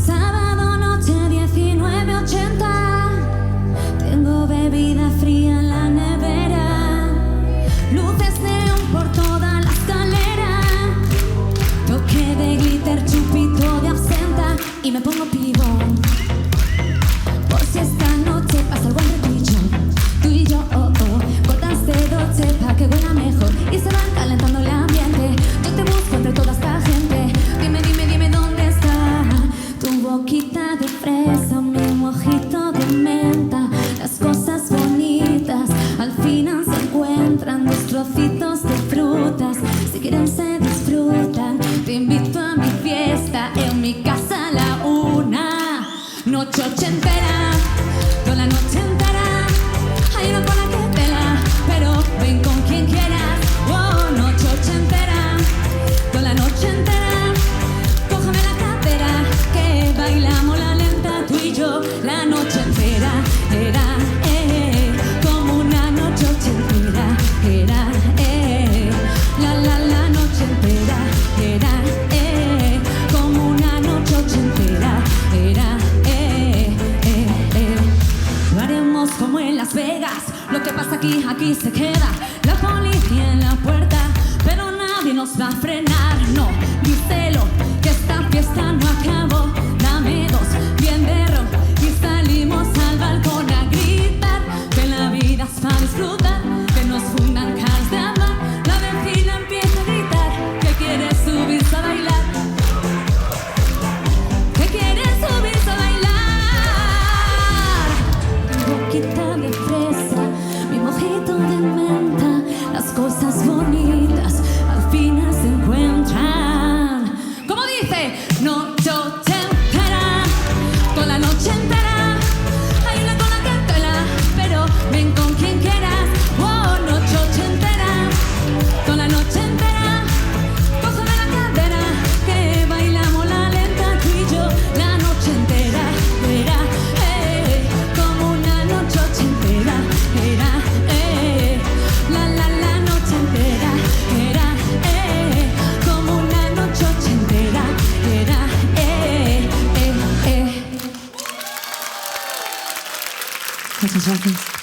Sábado noche 19:80. Tengo bebida fría en la nevera. Luces neón por toda la escalera. Toque de glitter, chupito de absenta. Y me pongo pibón. Por si esta noche pasa algo entre tú y yo. Tú y yo, oh, oh. Gotas de Dolce pa' que huela mejor. Y se van calentando el ambiente. Yo te busco entre toda esta gente. Dime, dime, dime dónde está tu boquita de fresa, mi mojito de menta. Las cosas bonitas al final se encuentran. Dos trocitos de frutas, si quieren se disfrutan. Te invito a mi fiesta, en mi casa a la 1. Noche ochentera, toda la noche entera. Hay una cola que pela, pero ven con quien quieras. Oh, noche ochentera, toda la noche entera. Cógeme la cadera, que bailamos la lenta tú y yo. La noche entera, era, como una noche ochentera. Era, la noche entera. Era, como una noche ochentera. Era, lo haremos como en Las Vegas. Lo que pasa aquí se queda. La policía en la puerta, pero nadie nos va a frenar. No, díselo, que esta fiesta no acabó. Dame dos, bien de ron, y salimos al balcón a gritar. Que la vida es para disfrutar, que nos fundan caras de amar. La vecina empieza a gritar, que quiere subirse a bailar. Que quiere subirse a bailar. Boquita de fresa, mi mojito de menta. Las cosas bonitas al final se encuentran. ¿Cómo dice? Noche ochentera, toda la noche entera. Hay una cola que tela, pero ven con quien quieras. Oh, noche ochentera, toda la noche entera. Cógeme la cadera, que bailamos la lenta tú y yo. La noche entera, era, como una noche ochentera. Era, la noche entera. Era, como una noche ochentera. Era, Muchas gracias.